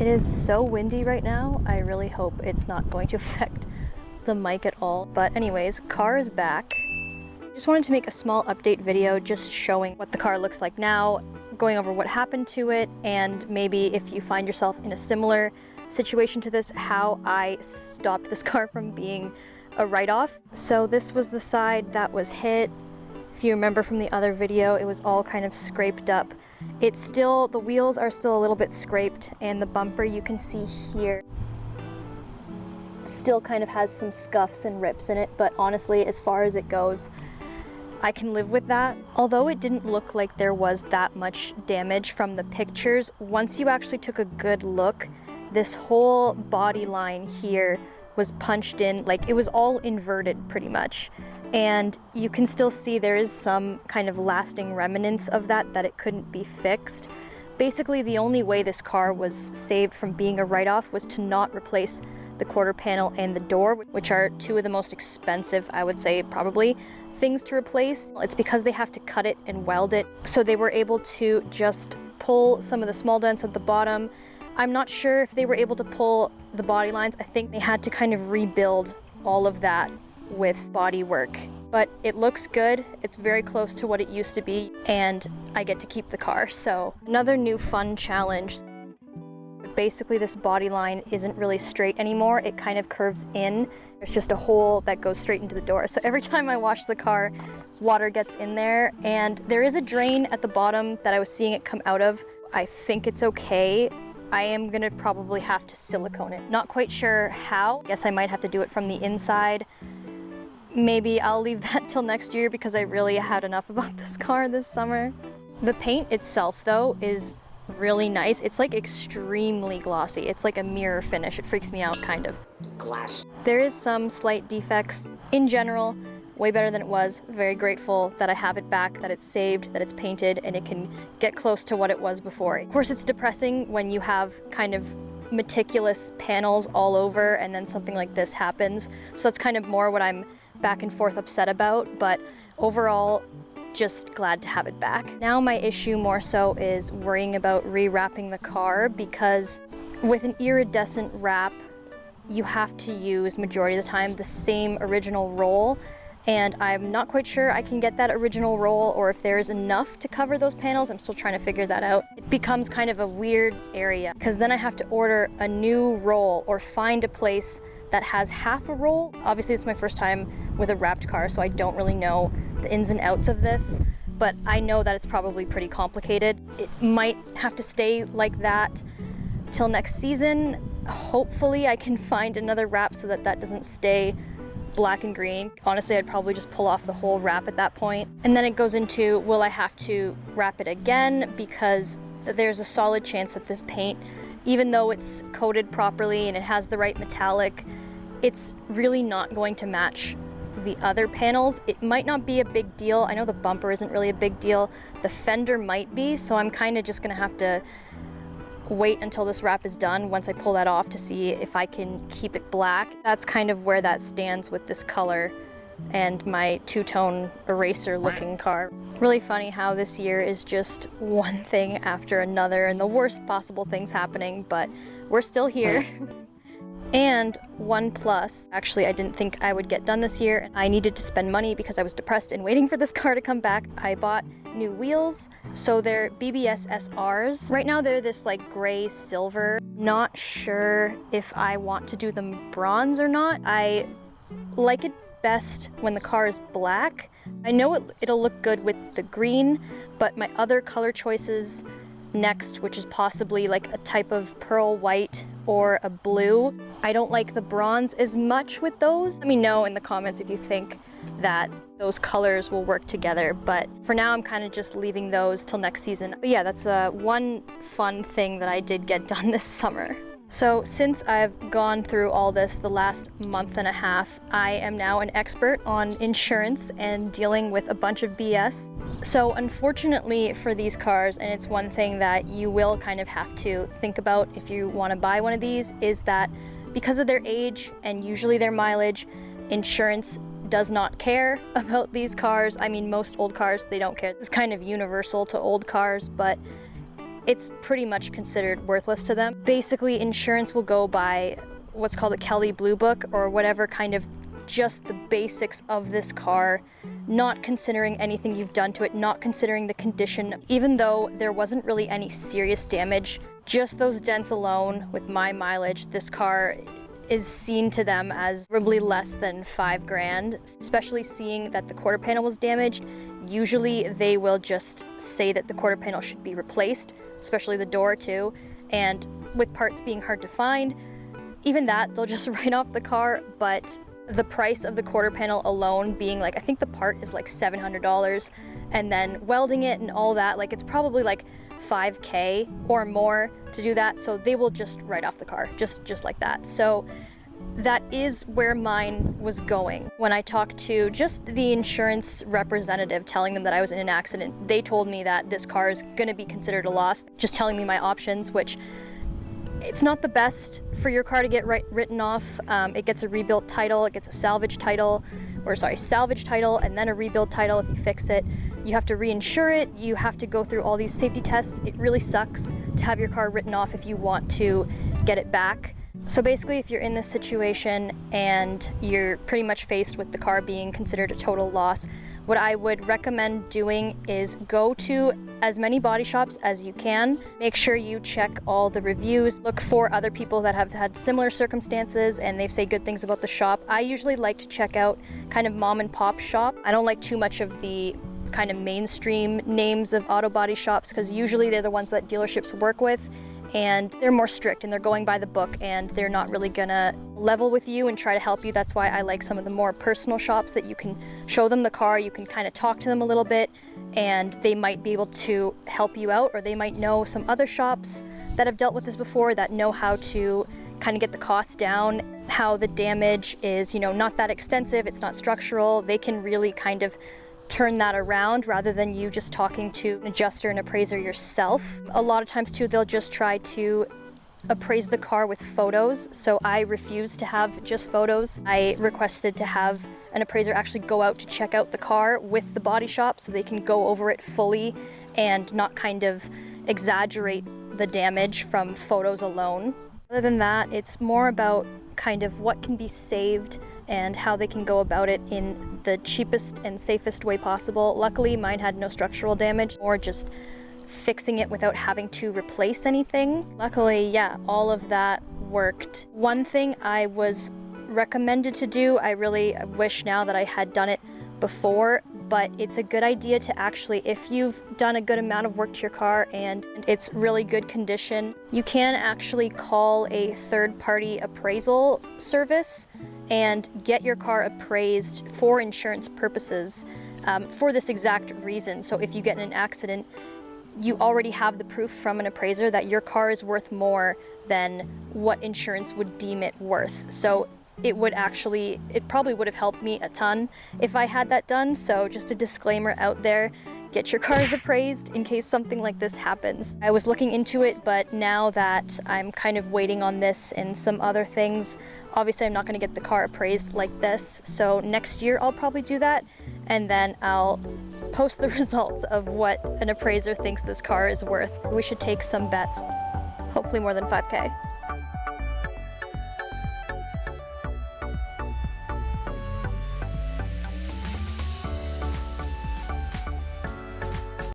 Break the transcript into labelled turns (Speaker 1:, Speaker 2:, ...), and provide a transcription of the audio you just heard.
Speaker 1: It is so windy right now. I really hope it's not going to affect the mic at all. But anyways, car is back. Just wanted to make a small update video just showing what the car looks like now, going over what happened to it, and maybe if you find yourself in a similar situation to this, how I stopped this car from being a write-off. So this was the side that was hit. If you remember from the other video, it was all kind of scraped up. It's still, the wheels are still a little bit scraped, and the bumper you can see here still kind of has some scuffs and rips in it, but honestly, as far as it goes, I can live with that. Although it didn't look like there was that much damage from the pictures, once you actually took a good look, this whole body line here was punched in, like it was all inverted pretty much. And you can still see there is some kind of lasting remnants of that it couldn't be fixed. Basically, the only way this car was saved from being a write-off was to not replace the quarter panel and the door, which are two of the most expensive, I would say, probably, things to replace. It's because they have to cut it and weld it. So they were able to just pull some of the small dents at the bottom. I'm not sure if they were able to pull the body lines. I think they had to kind of rebuild all of that with body work, but it looks good. It's very close to what it used to be, and I get to keep the car. So another new fun challenge. Basically, this body line isn't really straight anymore. It kind of curves in. There's just a hole that goes straight into the door. So every time I wash the car, water gets in there, and there is a drain at the bottom that I was seeing it come out of. I think it's okay. I am gonna probably have to silicone it. Not quite sure how. Guess I might have to do it from the inside. Maybe I'll leave that till next year because I really had enough about this car this summer. The paint itself though is really nice. It's like extremely glossy. It's like a mirror finish. It freaks me out kind of.
Speaker 2: Glass.
Speaker 1: There is some slight defects. In general, way better than it was. Very grateful that I have it back, that it's saved, that it's painted, and it can get close to what it was before. Of course, it's depressing when you have kind of meticulous panels all over and then something like this happens. So that's kind of more what I'm back and forth upset about, but overall, just glad to have it back. Now my issue more so is worrying about rewrapping the car, because with an iridescent wrap, you have to use majority of the time the same original roll, and I'm not quite sure I can get that original roll or if there's enough to cover those panels. I'm still trying to figure that out. It becomes kind of a weird area because then I have to order a new roll or find a place that has half a roll. Obviously, it's my first time with a wrapped car, so I don't really know the ins and outs of this, but I know that it's probably pretty complicated. It might have to stay like that till next season. Hopefully I can find another wrap so that that doesn't stay black and green. Honestly, I'd probably just pull off the whole wrap at that point. And then it goes into, will I have to wrap it again? Because there's a solid chance that this paint, even though it's coated properly and it has the right metallic, it's really not going to match the other panels. It might not be a big deal. I know the bumper isn't really a big deal. The fender might be, so I'm kind of just gonna have to wait until this wrap is done once I pull that off to see if I can keep it black. That's kind of where that stands with this color and my two-tone eraser looking car. Really funny how this year is just one thing after another and the worst possible things happening, but we're still here. And one plus, actually I didn't think I would get done this year. I needed to spend money because I was depressed and waiting for this car to come back. I bought new wheels, so they're BBS SRs. Right now they're this like gray silver. Not sure if I want to do them bronze or not. I like it best when the car is black. I know it'll look good with the green, but my other color choices next, which is possibly like a type of pearl white or a blue. I don't like the bronze as much with those. Let me know in the comments if you think that those colors will work together, but for now I'm kind of just leaving those till next season. But yeah, that's one fun thing that I did get done this summer. So since I've gone through all this the last month and a half, I am now an expert on insurance and dealing with a bunch of BS. So unfortunately for these cars, and it's one thing that you will kind of have to think about if you want to buy one of these, is that because of their age and usually their mileage, insurance does not care about these cars. I mean, most old cars, they don't care. It's kind of universal to old cars, but it's pretty much considered worthless to them. Basically, insurance will go by what's called a Kelly Blue Book, or whatever kind of just the basics of this car, not considering anything you've done to it, not considering the condition. Even though there wasn't really any serious damage, just those dents alone, with my mileage, this car is seen to them as probably less than $5,000, especially seeing that the quarter panel was damaged. Usually they will just say that the quarter panel should be replaced, especially the door too. And with parts being hard to find, even that, they'll just write off the car. But the price of the quarter panel alone being like, I think the part is like $700, and then welding it and all that, like it's probably like $5,000 or more to do that. So they will just write off the car, just like that. So that is where mine was going. When I talked to just the insurance representative telling them that I was in an accident, they told me that this car is going to be considered a loss, just telling me my options, which it's not the best for your car to get written off. It gets a rebuilt title, it gets a salvage title, salvage title, and then a rebuild title if you fix it. You have to reinsure it, you have to go through all these safety tests. It really sucks to have your car written off if you want to get it back. So basically, if you're in this situation and you're pretty much faced with the car being considered a total loss, what I would recommend doing is go to as many body shops as you can. Make sure you check all the reviews. Look for other people that have had similar circumstances and they say good things about the shop. I usually like to check out kind of mom and pop shop. I don't like too much of the kind of mainstream names of auto body shops, because usually they're the ones that dealerships work with, and they're more strict and they're going by the book, and they're not really gonna level with you and try to help you. That's why I like some of the more personal shops that you can show them the car, you can kind of talk to them a little bit, and they might be able to help you out, or they might know some other shops that have dealt with this before that know how to kind of get the costs down, how the damage is, you know, not that extensive, it's not structural. They can really kind of turn that around rather than you just talking to an adjuster and appraiser yourself. A lot of times too, they'll just try to appraise the car with photos. So I refuse to have just photos. I requested to have an appraiser actually go out to check out the car with the body shop so they can go over it fully and not kind of exaggerate the damage from photos alone. Other than that, it's more about kind of what can be saved and how they can go about it in the cheapest and safest way possible. Luckily, mine had no structural damage, or just fixing it without having to replace anything. Luckily, yeah, all of that worked. One thing I was recommended to do, I really wish now that I had done it before, but it's a good idea to actually, if you've done a good amount of work to your car and it's really good condition, you can actually call a third-party appraisal service and get your car appraised for insurance purposes, for this exact reason. So if you get in an accident, you already have the proof from an appraiser that your car is worth more than what insurance would deem it worth. So it probably would have helped me a ton if I had that done. So just a disclaimer out there, get your cars appraised in case something like this happens. I was looking into it, but now that I'm kind of waiting on this and some other things, obviously I'm not going to get the car appraised like this. So next year I'll probably do that, and then I'll post the results of what an appraiser thinks this car is worth. We should take some bets, hopefully more than $5,000.